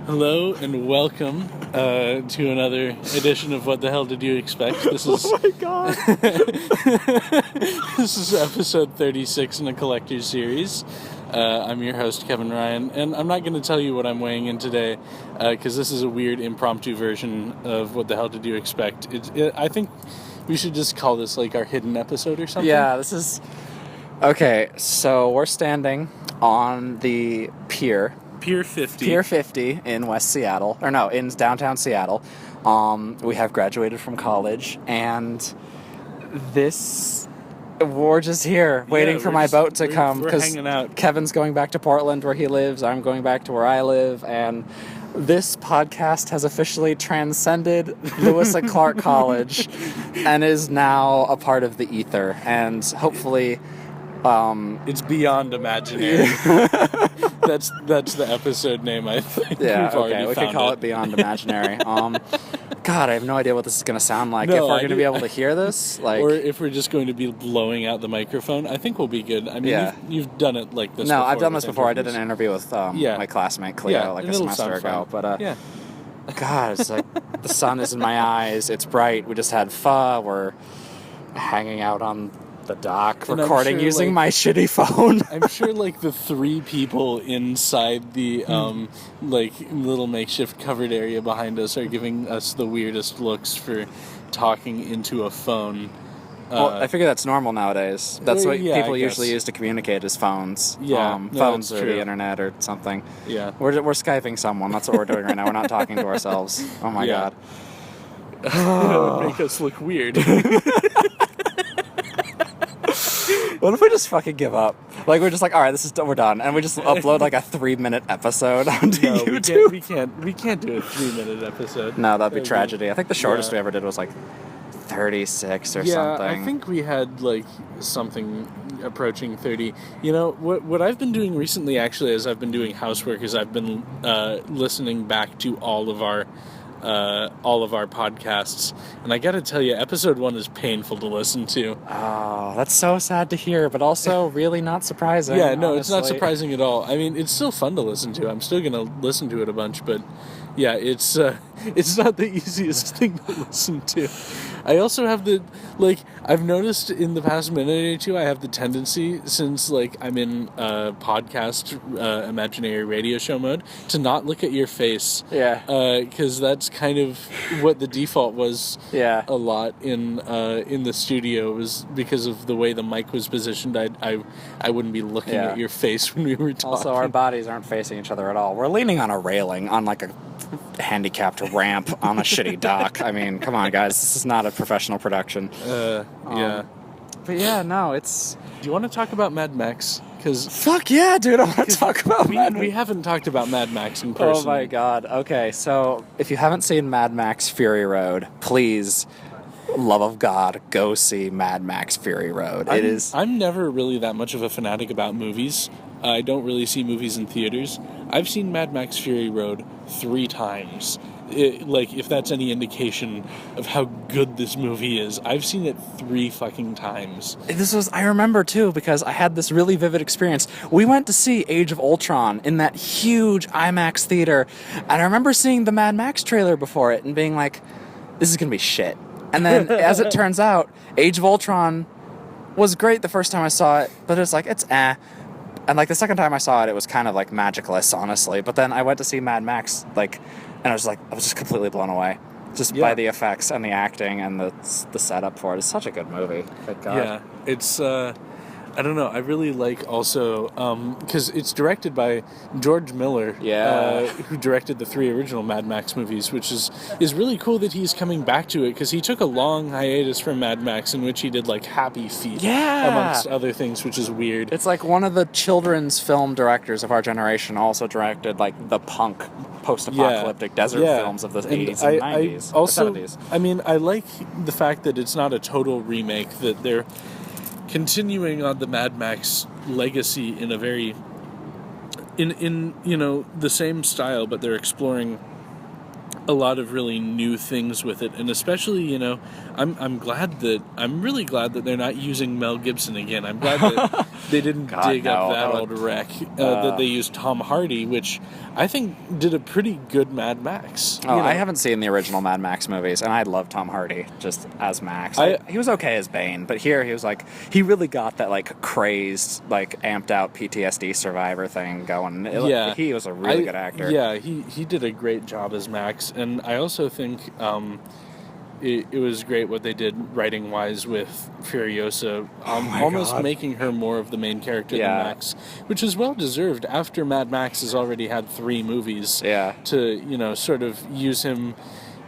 Hello and welcome to another edition of What the Hell Did You Expect? This is Oh my god! this is episode 36 in a collector's series. I'm your host, Kevin Ryan, and I'm not going to tell you what I'm weighing in today because this is a weird impromptu version of What the Hell Did You Expect? I think we should just call this like our hidden episode or something. Yeah, this is... Okay, so we're standing on the pier. Pier 50. Pier 50 in West Seattle. Or no, in downtown Seattle. We have graduated from college, and we're just here waiting for my boat to come. We're hanging out. Kevin's going back to Portland where he lives. I'm going back to where I live, and this podcast has officially transcended Lewis and Clark College and is now a part of the ether. And hopefully... it's beyond imaginary. That's the episode name, I think. Yeah, okay, we could call it Beyond Imaginary. God, I have no idea what this is going to sound like. No, if we're going to be able to hear this, or if we're just going to be blowing out the microphone, I think we'll be good. I mean, yeah. you've done it like this. No, before I've done this before. Interviews. I did an interview with my classmate Cleo like a semester ago. But yeah. God, it's like the sun is in my eyes. It's bright. We just had pho. We're hanging out on the dock, and recording sure, using my shitty phone. I'm sure like the three people inside the like little makeshift covered area behind us are giving us the weirdest looks for talking into a phone. Well, I figure that's normal nowadays. That's what people usually use to communicate is phones. Yeah, phones or true. the internet or something. Yeah. We're Skyping someone. That's what we're doing right now. We're not talking to ourselves. Oh my god. That would make us look weird. What if we just fucking give up? Like, we're just like, all right, we're done. And we just upload like a 3-minute episode onto YouTube. We can't do a 3-minute episode. No, that'd be tragedy. I think the shortest we ever did was like 36 or something. Yeah, I think we had like something approaching 30. You know, what I've been doing recently actually as I've been doing housework is I've been listening back to all of our podcasts, and I gotta tell you, episode 1 is painful to listen to. Oh, that's so sad to hear, but also really not surprising. Yeah, no, honestly. It's not surprising at all. I mean, it's still fun to listen to. I'm still gonna listen to it a bunch, but yeah, it's not the easiest thing to listen to. I also have I've noticed in the past minute or two, I have the tendency, since like I'm in podcast imaginary radio show mode, to not look at your face. Yeah. Because that's kind of what the default was. Yeah. A lot in the studio, was because of the way the mic was positioned. I wouldn't be looking at your face when we were talking. Also, our bodies aren't facing each other at all. We're leaning on a railing on like a handicapped ramp on a shitty dock. I mean, come on, guys. This is not a professional production. Yeah. But yeah, no, it's... Do you want to talk about Mad Max? Because fuck yeah, dude, I want to talk about Mad Max. We haven't talked about Mad Max in person. Oh my god. Okay, so if you haven't seen Mad Max Fury Road, please, love of God, go see Mad Max Fury Road. I'm never really that much of a fanatic about movies. I don't really see movies in theaters. I've seen Mad Max Fury Road 3 times. If that's any indication of how good this movie is, I've seen it 3 fucking times. I remember too, because I had this really vivid experience. We went to see Age of Ultron in that huge IMAX theater, and I remember seeing the Mad Max trailer before it and being like, this is gonna be shit. And then, as it turns out, Age of Ultron was great the first time I saw it, but it's like, it's eh. And like the second time I saw it, it was kind of like magicless, honestly. But then I went to see Mad Max, and I was just completely blown away, by the effects and the acting and the setup for it. It's such a good movie. Thank God. Yeah, it's I don't know. I really like also because it's directed by George Miller, who directed the 3 original Mad Max movies, which is really cool that he's coming back to it, because he took a long hiatus from Mad Max in which he did like Happy Feet, amongst other things, which is weird. It's like one of the children's film directors of our generation also directed like the punk post-apocalyptic desert films of the 80s and 90s. Also, 70s. I mean, I like the fact that it's not a total remake, that they're continuing on the Mad Max legacy in a very in the same style, but they're exploring a lot of really new things with it, and especially, you know, I'm really glad that they're not using Mel Gibson again. I'm glad that they didn't God, dig up no, that that old wreck, that they used Tom Hardy, which I think did a pretty good Mad Max. Oh, I haven't seen the original Mad Max movies, and I love Tom Hardy just as Max. He was okay as Bane, but here he was like, he really got that like crazed, like amped out PTSD survivor thing going. He was a really good actor. Yeah, he did a great job as Max, and I also think it was great what they did writing wise with Furiosa, almost making her more of the main character than Max, which is well deserved after Mad Max has already had 3 movies. To, you know, sort of use him,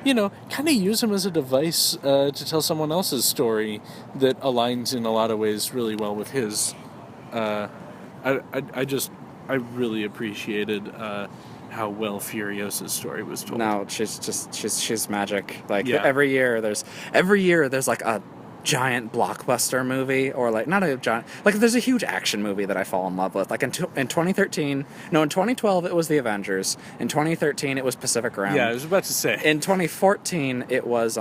you know, kind of use him as a device to tell someone else's story that aligns in a lot of ways really well with his. I really appreciated how well Furiosa's story was told. No, she's magic. Like every year there's like a giant blockbuster movie, or like not a giant, like there's a huge action movie that I fall in love with. Like in 2012 it was The Avengers. In 2013 it was Pacific Rim. Yeah, I was about to say. In 2014 it was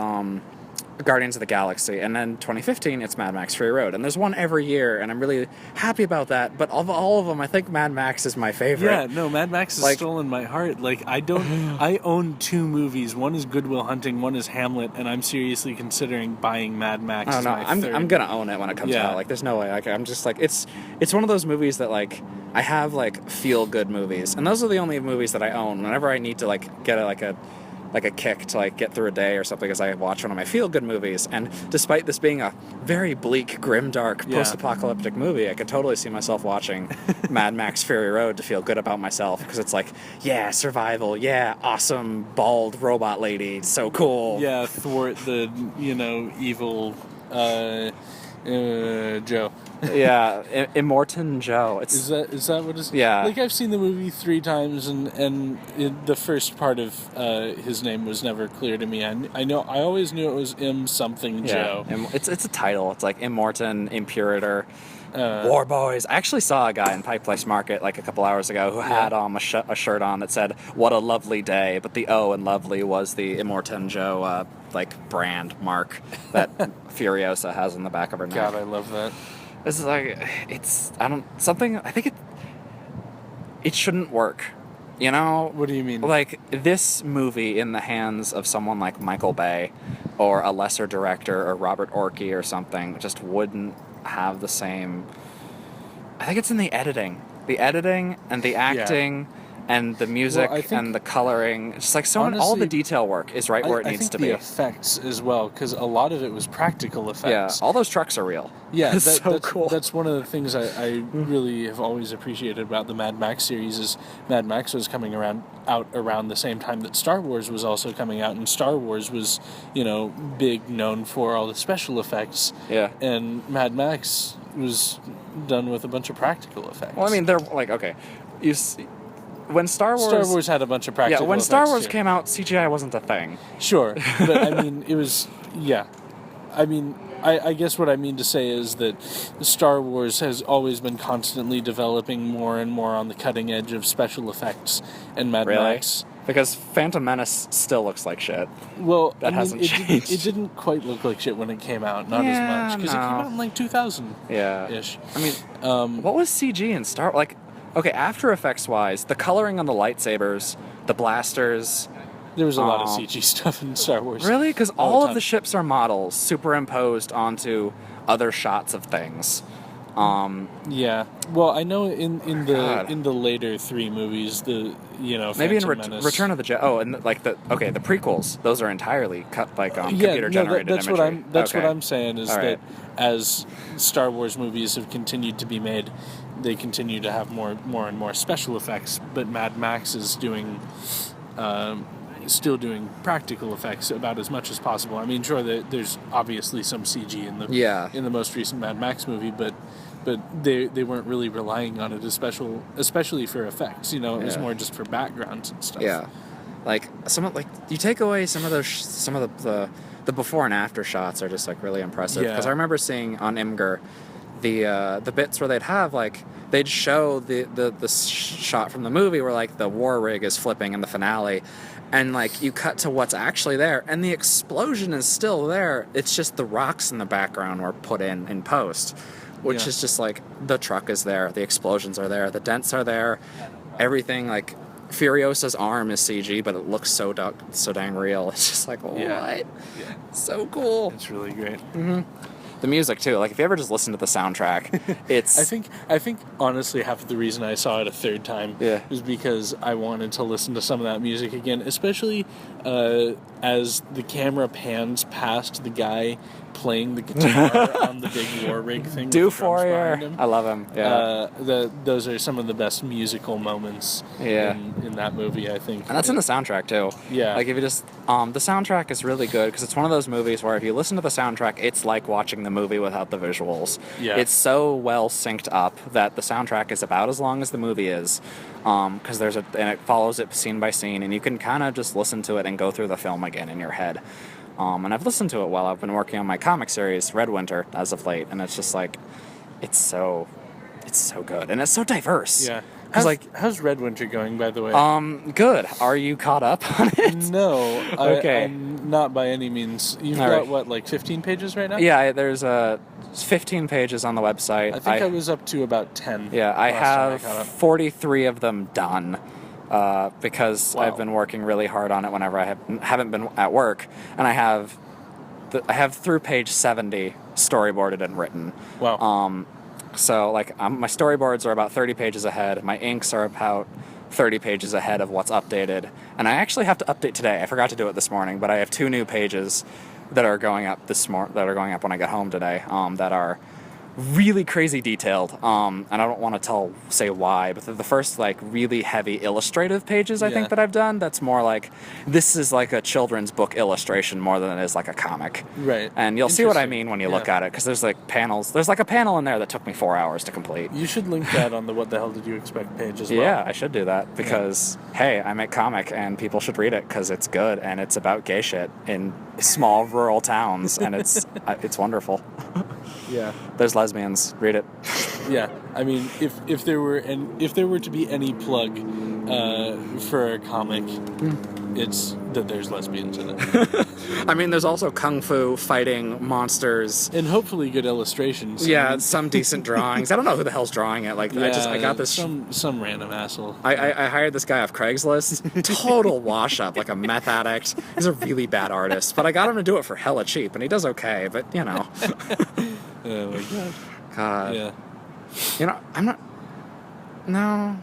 Guardians of the Galaxy, and then 2015 it's Mad Max Fury Road, and there's one every year, and I'm really happy about that. But of all of them, I think Mad Max is my favorite. Yeah, no, Mad Max has stolen my heart. Like, I own 2 movies. One is Good Will Hunting, one is Hamlet, and I'm seriously considering buying Mad Max. Oh no, I'm gonna own it when it comes out. Like, there's no way. Like, I'm just like, it's one of those movies that like I have like feel good movies, and those are the only movies that I own. Whenever I need to like get a kick to like get through a day or something, as I watch one of my feel-good movies. And despite this being a very bleak, grim-dark, post-apocalyptic movie, I could totally see myself watching Mad Max Fury Road to feel good about myself, because it's like, yeah, survival, yeah, awesome, bald robot lady, so cool. Yeah, thwart the, you know, evil Joe. Yeah, Immortan Joe. Is that what it's? Yeah. Like, I've seen the movie 3 times, and the first part of his name was never clear to me. I always knew it was something Joe. It's a title. It's like Immortan, Imperator, War Boys. I actually saw a guy in Pike Place Market like a couple hours ago who had a shirt on that said "What a lovely day," but the O in lovely was the Immortan Joe like brand mark that Furiosa has on the back of her neck. God, I love that. This is like, I think it shouldn't work, you know? What do you mean? Like, this movie in the hands of someone like Michael Bay or a lesser director or Robert Orkey or something just wouldn't have the same. I think it's in the editing and the acting and the music and the coloring. It's just like all the detail work is right where it needs to be. I think the effects as well, because a lot of it was practical effects. Yeah, all those trucks are real. Yeah, that's so cool. That's one of the things I really have always appreciated about the Mad Max series is Mad Max was coming out around the same time that Star Wars was also coming out, and Star Wars was, you know, big, known for all the special effects. Yeah. And Mad Max was done with a bunch of practical effects. Well, I mean, they're like, okay, you see, when Star Wars had a bunch of practical effects. Yeah, when Star Wars came out, CGI wasn't a thing. Sure, but I mean, it was, yeah. I mean, I guess what I mean to say is that Star Wars has always been constantly developing more and more on the cutting edge of special effects, and Mad Max. Because Phantom Menace still looks like shit. Well, hasn't changed. It didn't quite look like shit when it came out, not as much, because it came out in like 2000. Yeah. Ish. I mean, what was CG in Star Wars? Like, okay, After Effects wise, the coloring on the lightsabers, the blasters. There was a lot of CG stuff in Star Wars. Really? Because all of the ships are models superimposed onto other shots of things. Yeah. Well, I know in the later 3 movies, maybe in Return of the Jedi. Oh, and like the prequels, those are entirely cut like computer generated imagery. That's what I'm saying is that as Star Wars movies have continued to be made, they continue to have more and more special effects. But Mad Max is still doing practical effects about as much as possible. I mean, sure, there's obviously some CG in the most recent Mad Max movie, but they weren't really relying on it especially for effects. You know, it was more just for backgrounds and stuff. Yeah, like you take away some of the before and after shots are just like really impressive. Because I remember seeing on Imgur the bits where they'd they'd show the shot from the movie where like the war rig is flipping in the finale, and like you cut to what's actually there, and the explosion is still there. It's just the rocks in the background were put in post, which is just like the truck is there, the explosions are there, the dents are there, everything. Like Furiosa's arm is CG, but it looks so dang real. It's just like what? Yeah. So cool. It's really great. Mm-hmm. The music too. Like if you ever just listen to the soundtrack, it's. I think honestly half the reason I saw it a third time was because I wanted to listen to some of that music again, especially as the camera pans past the guy playing the guitar on the big war rig thing. Fourier. I love him. Yeah. Those are some of the best musical moments in that movie, I think. And that's in the soundtrack too. Yeah. Like if you just the soundtrack is really good because it's one of those movies where if you listen to the soundtrack, it's like watching the movie without the visuals. Yeah. It's so well synced up that the soundtrack is about as long as the movie is. Because and it follows it scene by scene, and you can kind of just listen to it and go through the film again in your head. And I've listened to it while I've been working on my comic series, Red Winter, as of late, and it's just like, it's so good, and it's so diverse. Yeah. How's Red Winter going, by the way? Good. Are you caught up on it? No. Okay. I'm not by any means. You've got, what, like 15 pages right now? Yeah, there's 15 pages on the website. I think I was up to about 10. Yeah, I have 43 of them done. Because I've been working really hard on it whenever I haven't been at work, and I have through page 70 storyboarded and written. Wow. So like my storyboards are about 30 pages ahead. My inks are about 30 pages ahead of what's updated, and I actually have to update today. I forgot to do it this morning, but I have 2 new pages that are going up that are going up when I get home today. That are really crazy detailed, and I don't want to say why, but the first like really heavy illustrative pages I think that I've done, that's more like this is like a children's book illustration more than it is like a comic. Right. And you'll see what I mean when you look at it, because there's like panels. There's like a panel in there that took me 4 hours to complete. You should link that on the What the Hell Did You Expect page as well. Yeah, I should do that because hey, I make comic and people should read it because it's good and it's about gay shit in small rural towns and it's wonderful. Yeah. There's lesbians. Read it. Yeah. I mean, if there were to be any plug for a comic, it's that there's lesbians in it. I mean, there's also kung fu fighting monsters and hopefully good illustrations. Yeah, I mean, some decent drawings. I don't know who the hell's drawing it. Like, I got this some random asshole. I hired this guy off Craigslist. Total wash up, like a meth addict. He's a really bad artist, but I got him to do it for hella cheap, and he does okay. But you know. Oh my god. God. Yeah. You know, I'm not. No.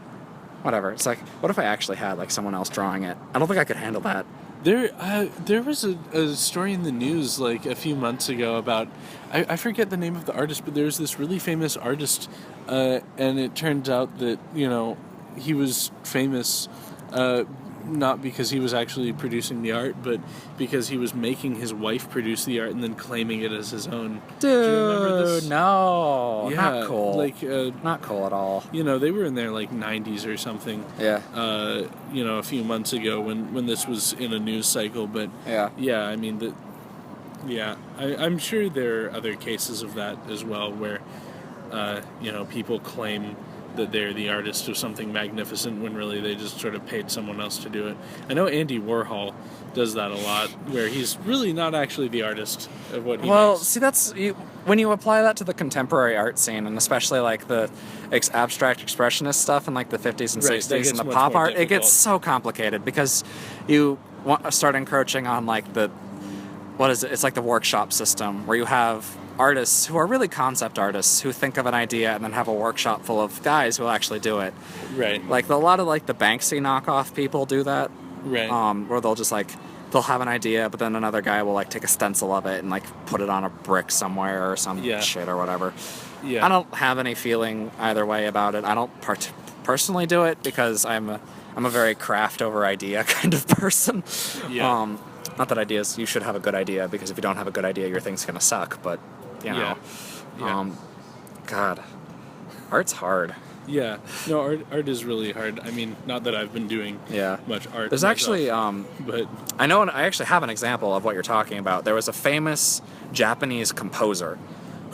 Whatever. It's like, what if I actually had like someone else drawing it? I don't think I could handle that. There was a story in the news like a few months ago about I forget the name of the artist, but there was this really famous artist, and it turns out that he was famous not because he was actually producing the art, but because he was making his wife produce the art and then claiming it as his own. Dude, do you remember this? No, yeah, not cool. Like, not cool at all. They were in their like 90s or something. Yeah. A few months ago when this was in a news cycle, but yeah, I mean I'm sure there are other cases of that as well where people claim that they're the artist of something magnificent when really they just sort of paid someone else to do it. I know Andy Warhol does that a lot, where he's really not actually the artist of what he makes. Well, see, that's when you apply that to the contemporary art scene, and especially like the abstract expressionist stuff in like the 50s and 60s and the pop art, it gets so complicated because you start encroaching on like it's like the workshop system where you have artists who are really concept artists who think of an idea and then have a workshop full of guys who will actually do it. Right. Like a lot of like the Banksy knockoff people do that. Right. Where they'll just like they'll have an idea, but then another guy will like take a stencil of it and like put it on a brick somewhere or some shit or whatever. Yeah. I don't have any feeling either way about it. I don't personally do it because I'm a very craft over idea kind of person. Yeah. Not that ideas, you should have a good idea, because if you don't have a good idea, your thing's going to suck, but, Yeah. God, art's hard. Yeah. No, art is really hard. I mean, not that I've been doing much art. There's actually, but I actually have an example of what you're talking about. There was a famous Japanese composer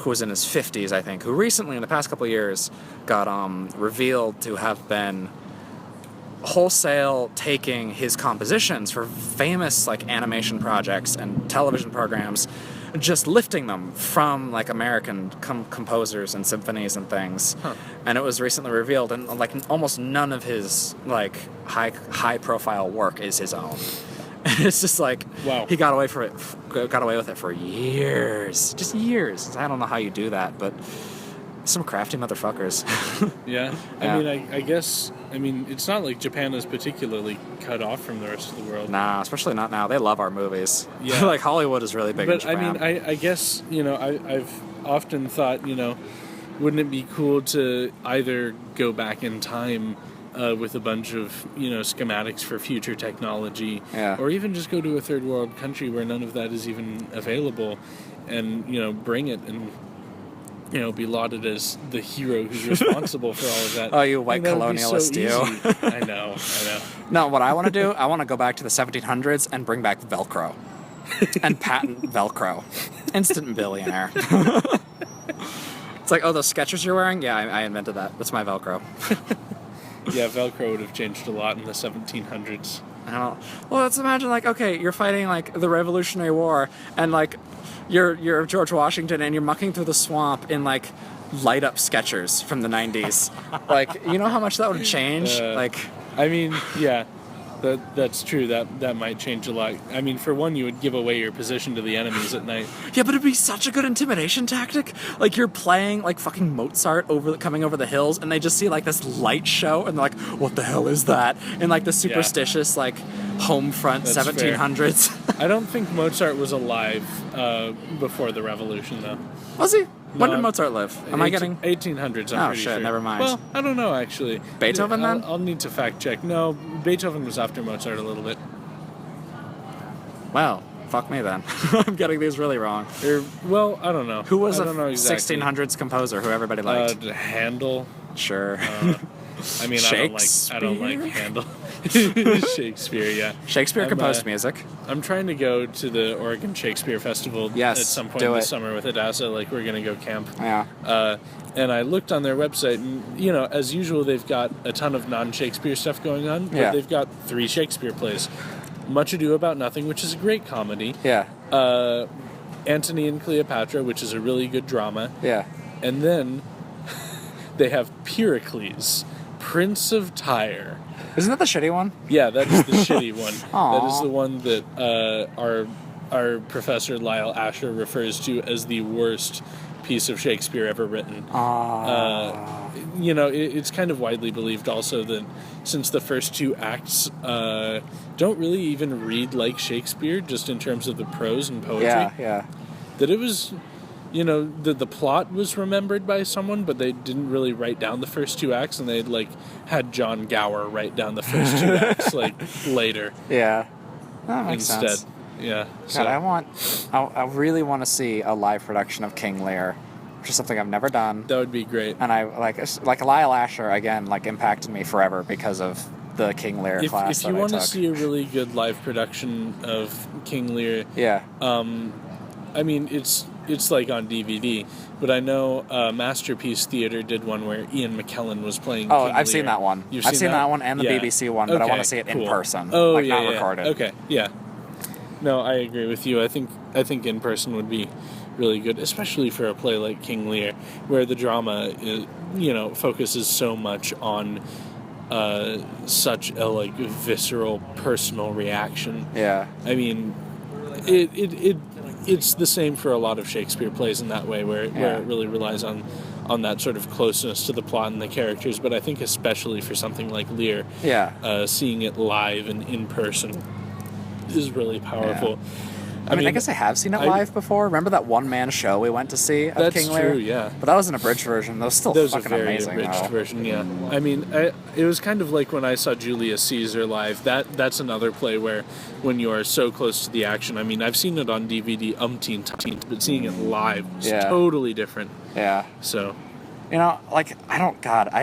who was in his 50s, I think, who recently, in the past couple of years, got revealed to have been wholesale taking his compositions for famous like animation projects and television programs, just lifting them from like American composers and symphonies and things. And it was recently revealed, and like almost none of his like high profile work is his own. It's just like, wow, he got away with it for years, just years. I don't know how you do that, but some crafty motherfuckers. Yeah. I mean, I guess, it's not like Japan is particularly cut off from the rest of the world. Nah, especially not now. They love our movies. Yeah. Like, Hollywood is really big in Japan. I guess, I've often thought, wouldn't it be cool to either go back in time with a bunch of, schematics for future technology, or even just go to a third world country where none of that is even available and, bring it and, be lauded as the hero who's responsible for all of that. Oh, you white colonialist, so you. I know. No, what I want to do, I want to go back to the 1700s and bring back Velcro. And patent Velcro. Instant billionaire. It's like, oh, those Skechers you're wearing? Yeah, I invented that. That's my Velcro. Yeah, Velcro would have changed a lot in the 1700s. I don't know. Well, let's imagine, like, okay, you're fighting, like, the Revolutionary War, and, like, you're George Washington, and you're mucking through the swamp in, like, light-up Skechers from the 90s. Like, you know how much that would change? Yeah, that's true. That might change a lot. For one, you would give away your position to the enemies at night. Yeah, but it'd be such a good intimidation tactic. Like, you're playing, like, fucking Mozart coming over the hills, and they just see, like, this light show, and they're like, what the hell is that? In, like, the superstitious, like, home front That's 1700s. I don't think Mozart was alive before the Revolution, though. Was he? When No, did Mozart live? Am I getting... 1800s, I'm Oh, pretty shit, sure. never mind. Well, I don't know, actually. Beethoven, then? I'll need to fact check. No, Beethoven was after Mozart a little bit. Well, fuck me then. I'm getting these really wrong. Well, I don't know. Who was I a don't know exactly. 1600s composer who everybody liked? Handel. Sure. I don't like Handel. Shakespeare, yeah. Shakespeare composed music. I'm trying to go to the Oregon Shakespeare Festival at some point this summer with Adasa. Like, we're going to go camp. Yeah. And I looked on their website, and, as usual, they've got a ton of non-Shakespeare stuff going on. But they've got 3 Shakespeare plays. Much Ado About Nothing, which is a great comedy. Yeah. Antony and Cleopatra, which is a really good drama. Yeah. And then they have Pericles, Prince of Tyre. Isn't that the shitty one? Yeah, that is the shitty one. Aww. That is the one that our professor Lyle Asher refers to as the worst piece of Shakespeare ever written. It's kind of widely believed also that since the first 2 acts don't really even read like Shakespeare, just in terms of the prose and poetry. Yeah. That it was... the plot was remembered by someone, but they didn't really write down the first 2 acts, and they had John Gower write down the first 2 acts later. Yeah, that makes instead. Sense. Yeah. God, I really want to see a live production of King Lear, which is something I've never done. That would be great. And I like Lyle Asher again, impacted me forever because of the King Lear class. If you want to see a really good live production of King Lear, it's like on DVD, but I know Masterpiece Theater did one where Ian McKellen was playing King Lear. I've seen that one. I've seen that one and the BBC one, but I want to see it in person. Oh, not recorded. Okay, yeah. No, I agree with you. I think in person would be really good, especially for a play like King Lear, where the drama focuses so much on such a visceral personal reaction. Yeah. It's the same for a lot of Shakespeare plays in that way, where it really relies on that sort of closeness to the plot and the characters. But I think especially for something like Lear, seeing it live and in person is really powerful. I guess I have seen it live before. Remember that one-man show we went to see of King Lear? That's true, yeah. But that was an abridged version. That was still fucking amazing. That was a very abridged version, yeah. It was kind of like when I saw Julius Caesar live. That's another play where when you are so close to the action, I've seen it on DVD umpteen times, but seeing it live is totally different. Yeah. So... like, I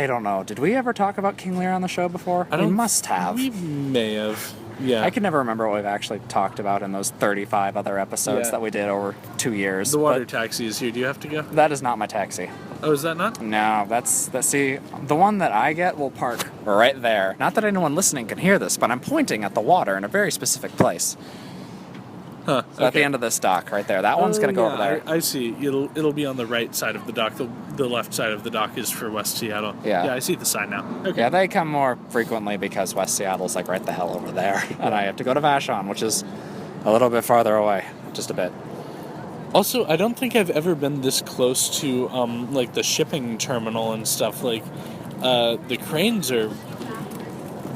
don't know. Did we ever talk about King Lear on the show before? We must have. We may have. Yeah. I can never remember what we've actually talked about in those 35 other episodes that we did over 2 years. The water taxi is here. Do you have to go? That is not my taxi. Oh, is that not? No, see, the one that I get will park right there. Not that anyone listening can hear this, but I'm pointing at the water in a very specific place. Huh. So at the end of this dock, right there. That one's going to go over there. I see. It'll be on the right side of the dock. The left side of the dock is for West Seattle. Yeah. Yeah, I see the sign now. Okay. Yeah, they come more frequently because West Seattle's like right the hell over there. And I have to go to Vashon, which is a little bit farther away. Just a bit. Also, I don't think I've ever been this close to like the shipping terminal and stuff. Like the cranes are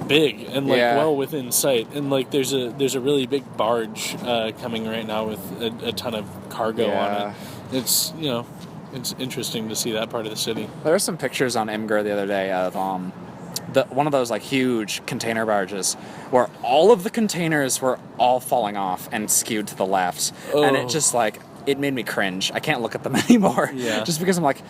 big and like well within sight, and like there's a really big barge coming right now with a ton of cargo on it. It's it's interesting to see that part of the city. There were some pictures on Imgur the other day of one of those like huge container barges where all of the containers were all falling off and skewed to the left, and it just like it made me cringe. I can't look at them anymore. Yeah. Just because I'm like,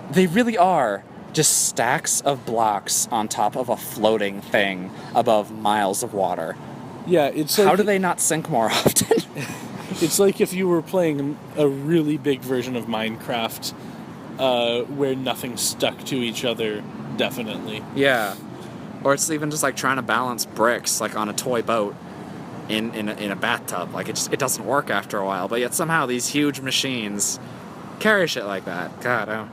they really are just stacks of blocks on top of a floating thing above miles of water. Yeah, it's like, how do they not sink more often? It's like if you were playing a really big version of Minecraft where nothing stuck to each other, definitely. Yeah. Or it's even just like trying to balance bricks like on a toy boat in a bathtub. Like it doesn't work after a while, but yet somehow these huge machines carry shit like that. God, I don't...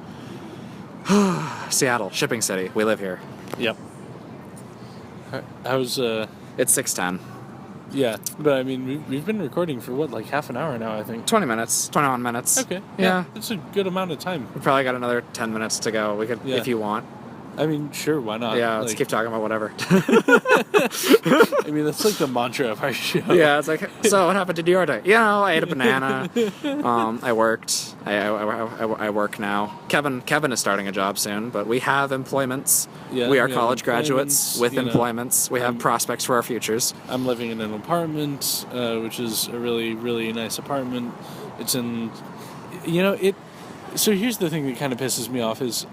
Seattle, shipping city. We live here. Yep. How's It's 6:10. Yeah, but I mean, we've been recording for what, like half an hour now, I think. 20 minutes, 21 minutes. Okay. Yeah. That's a good amount of time. We probably got another 10 minutes to go. We could, if you want. I mean, sure, why not? Yeah, let's keep talking about whatever. I mean, that's like the mantra of our show. Yeah, it's like, so what happened to your day? I ate a banana. I worked. I work now. Kevin is starting a job soon, but we have employments. Yeah, we are college graduates with employments. We have prospects for our futures. I'm living in an apartment, which is a really, really nice apartment. It's in, So here's the thing that kind of pisses me off is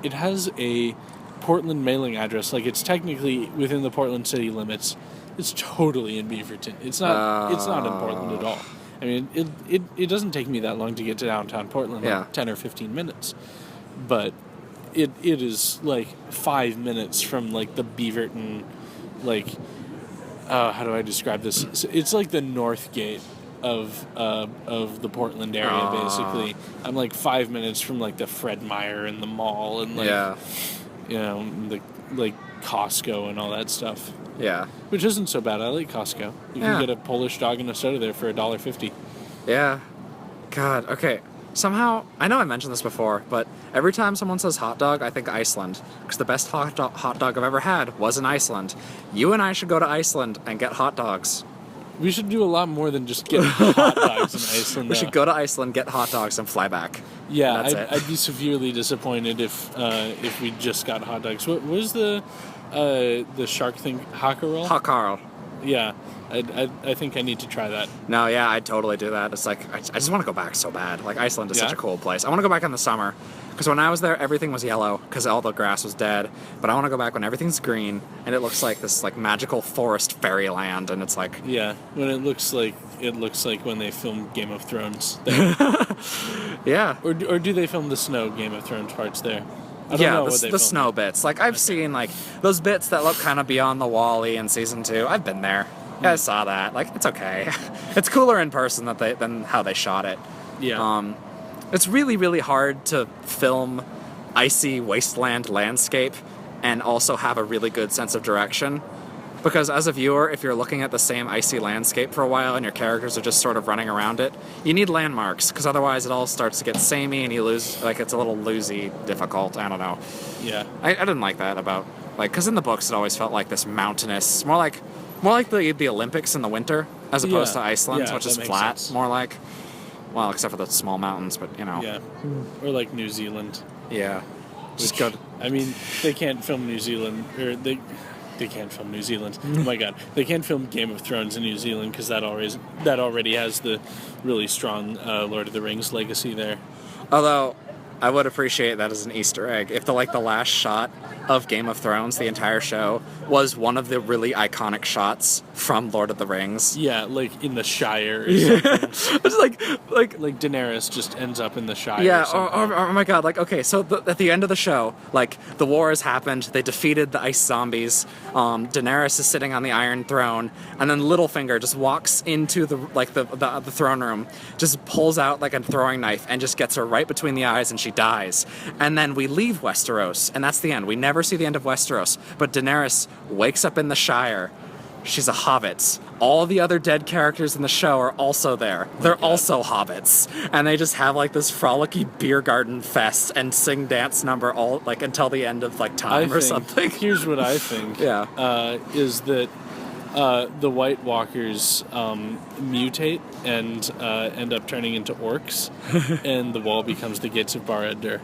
it has a Portland mailing address. Like, it's technically within the Portland city limits. It's totally in Beaverton. It's not in Portland at all. I mean, it doesn't take me that long to get to downtown Portland, like 10 or 15 minutes. But it is like 5 minutes from like the Beaverton, like, how do I describe this? It's like the North Gate of the Portland area, basically. I'm like 5 minutes from like the Fred Meyer and the mall and like the like Costco and all that stuff. Yeah. Which isn't so bad. I like Costco. You can get a Polish dog and a soda there for $1.50. Yeah. God, okay. Somehow, I know I mentioned this before, but every time someone says hot dog, I think Iceland. Because the best hot dog I've ever had was in Iceland. You and I should go to Iceland and get hot dogs. We should do a lot more than just get hot dogs in Iceland. We should go to Iceland, get hot dogs, and fly back. Yeah, I'd be severely disappointed if we just got hot dogs. What was the shark thing? Haka-roll? Hakarl. Yeah, I think I need to try that. No, yeah, I'd totally do that. It's like, I just want to go back so bad. Like, Iceland is such a cool place. I want to go back in the summer. Because when I was there, everything was yellow because all the grass was dead. But I want to go back when everything's green and it looks like this like magical forest fairyland, and it's like when it looks like when they filmed Game of Thrones. Yeah. Or do they film the snow Game of Thrones parts there? I don't know the snow bits. Like I've seen like those bits that look kind of beyond the Wall-E in season 2. I've been there. Yeah, I saw that. Like it's okay. It's cooler in person than how they shot it. Yeah. It's really, really hard to film icy wasteland landscape and also have a really good sense of direction. Because as a viewer, if you're looking at the same icy landscape for a while and your characters are just sort of running around it, you need landmarks, because otherwise it all starts to get samey and you lose, like it's a little loosey, difficult, I don't know. Yeah. I didn't like that about, like, because in the books it always felt like this mountainous, more like the Olympics in the winter, as opposed to Iceland, which is flat, sense. More like... Well, except for the small mountains, but, Yeah. Or like New Zealand. Yeah. Just go. I mean, they can't film New Zealand, or they can't film New Zealand. Oh my God. They can't film Game of Thrones in New Zealand because that already has the really strong Lord of the Rings legacy there. Although, I would appreciate that as an Easter egg. If the last shot of Game of Thrones, the entire show, was one of the really iconic shots from Lord of the Rings. Yeah, like in the Shire or something. It's like Daenerys just ends up in the Shire. Yeah, or something. oh my god, okay, so at the end of the show, the war has happened, they defeated the ice zombies, Daenerys is sitting on the Iron Throne, and then Littlefinger just walks into the throne room, just pulls out a throwing knife, and just gets her right between the eyes, and she dies. And then we leave Westeros, and that's the end. We never see the end of Westeros, but Daenerys wakes up in the Shire. She's a hobbit. All the other dead characters in the show are also there. They're also hobbits. And they just have this frolicky beer garden fest and sing dance number all until the end of time or something. Here's what I think. Is that the White Walkers mutate and end up turning into orcs, and the wall becomes the gates of Barad-dûr.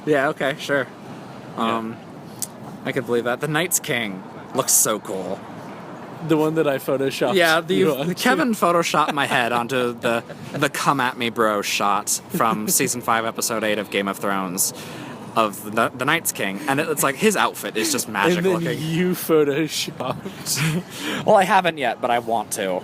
Yeah, okay, sure. I could believe that. The Night's King looks so cool. The one that I photoshopped. Yeah, Kevin photoshopped my head onto the "Come at me, bro" shot from season 5, episode 8 of Game of Thrones of the Night's King, and it's his outfit is just magic and then looking. You photoshopped. Well, I haven't yet, but I want to.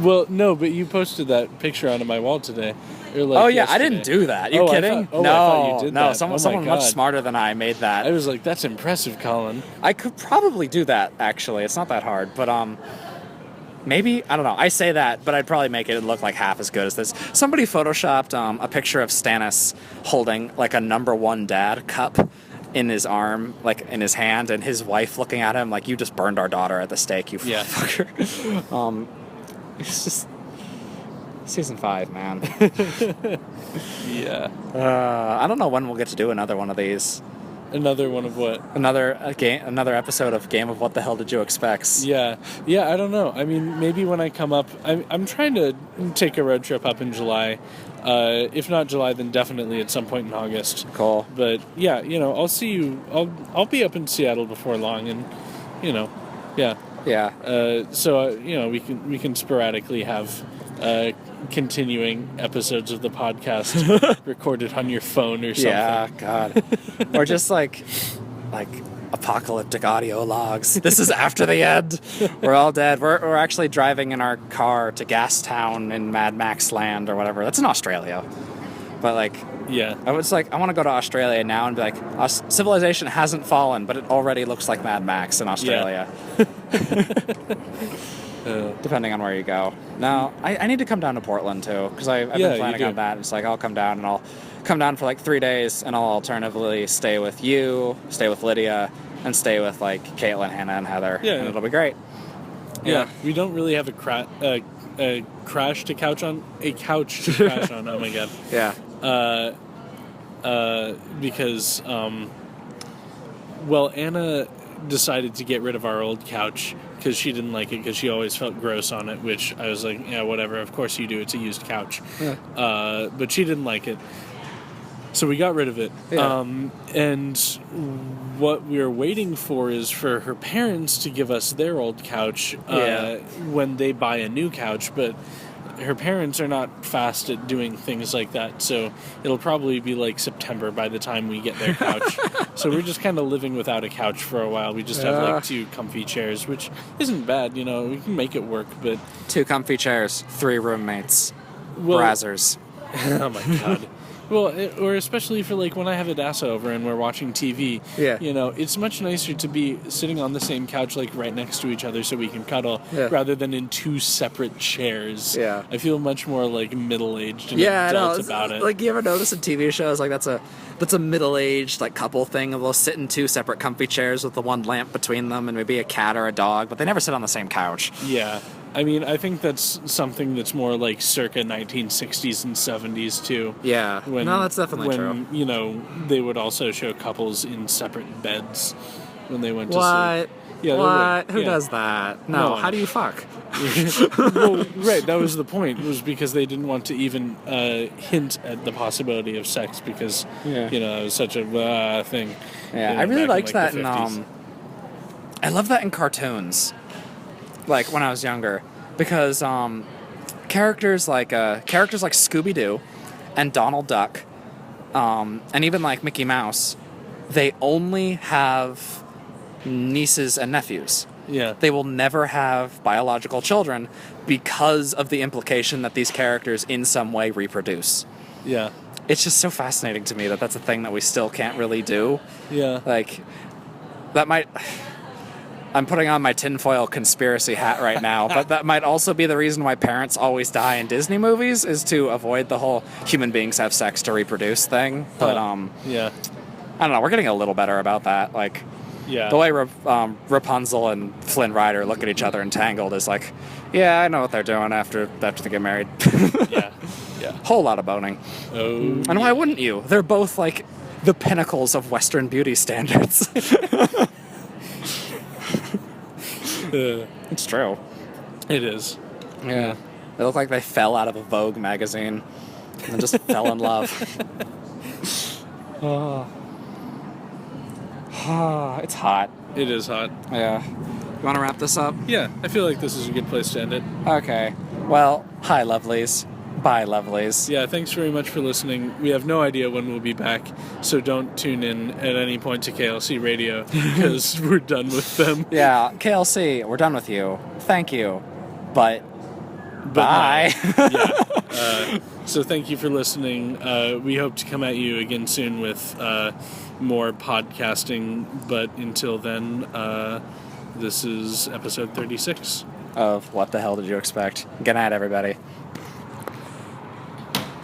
Well, no, but you posted that picture onto my wall today. Oh yeah, yesterday. I didn't do that. You kidding? I thought you did no, that. someone much smarter than I made that. I was like, that's impressive, Colin. I could probably do that, actually. It's not that hard, but maybe, I don't know. I say that, but I'd probably make it look like half as good as this. Somebody photoshopped a picture of Stannis holding a number 1 dad cup in his arm, in his hand, and his wife looking at him like, you just burned our daughter at the stake, you fucker. It's just season 5, man. Yeah. I don't know when we'll get to do another one of these. Another one of what? Another episode of Game of What the Hell Did You Expect? Yeah, I don't know. I mean, maybe when I come up, I'm trying to take a road trip up in July. If not July, then definitely at some point in August. Cool. But yeah, I'll see you. I'll be up in Seattle before long, and yeah. Yeah. So we can sporadically have continuing episodes of the podcast recorded on your phone or something. Yeah, God. Or just like apocalyptic audio logs. This is after the end. We're all dead. We're actually driving in our car to Gastown in Mad Max land or whatever. That's in Australia. But yeah, I was I want to go to Australia now and be like, civilization hasn't fallen, but it already looks like Mad Max in Australia. Yeah. Depending on where you go. Now, I need to come down to Portland too, because I've been planning on that. It's I'll come down and I'll come down for 3 days, and I'll alternatively stay with you, stay with Lydia, and stay with Caitlin, Hannah, and Heather. Yeah, and it'll be great. Yeah, we don't really have a couch to crash on. Oh my god. Yeah. Because Anna decided to get rid of our old couch because she didn't like it, because she always felt gross on it, which I was like, yeah, whatever, of course you do, it's a used couch. Yeah. But she didn't like it, so we got rid of it. Yeah. And what we were waiting for is for her parents to give us their old couch when they buy a new couch, but her parents are not fast at doing things like that, so it'll probably be September by the time we get their couch. So we're just kind of living without a couch for a while. We just have 2 comfy chairs, which isn't bad, we can make it work, but 2 comfy chairs, 3 roommates, brazzers. Oh my god. Well, or especially for when I have Adassa over and we're watching TV, it's much nicer to be sitting on the same couch right next to each other so we can cuddle, rather than in 2 separate chairs. Yeah. I feel much more middle-aged and adult about it. You ever notice in TV shows that's a middle-aged couple thing, and they'll sit in 2 separate comfy chairs with the one lamp between them and maybe a cat or a dog, but they never sit on the same couch. Yeah. I mean, I think that's something that's more circa 1960s and 70s too. Yeah. No, that's definitely true. When, they would also show couples in separate beds when they went to sleep. Yeah, what? Who does that? No. How do you fuck? Well, right. That was the point. Was because they didn't want to even hint at the possibility of sex, because it was such a thing. Yeah, I really liked that in I love that in cartoons. When I was younger, because characters like Scooby-Doo and Donald Duck, and even like Mickey Mouse, they only have nieces and nephews. Yeah. They will never have biological children because of the implication that these characters in some way reproduce. Yeah. It's just so fascinating to me that that's a thing that we still can't really do. Yeah. Like, that might... I'm putting on my tinfoil conspiracy hat right now, but that might also be the reason why parents always die in Disney movies, is to avoid the whole human beings have sex to reproduce thing. But, yeah. I don't know, we're getting a little better about that. Like, Yeah. the way Rapunzel and Flynn Rider look at each other entangled is like, yeah, I know what they're doing after they get married. Yeah. Yeah. Whole lot of boning. Oh. And why wouldn't you? They're both like the pinnacles of Western beauty standards. It's true. It is. Yeah. They look like they fell out of a Vogue magazine and just fell in love. It's hot. It is hot. Yeah. You want to wrap this up? Yeah, I feel like this is a good place to end it. Okay. Well, hi, lovelies. Bye, lovelies. Yeah, thanks very much for listening. We have no idea when we'll be back, so don't tune in at any point to KLC Radio, because we're done with them. Yeah, KLC, we're done with you. Thank you. But bye. Yeah. So thank you for listening. We hope to come at you again soon with more podcasting, but until then, this is episode 36. Of What the Hell Did You Expect? Good night, everybody.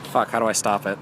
Fuck, how do I stop it?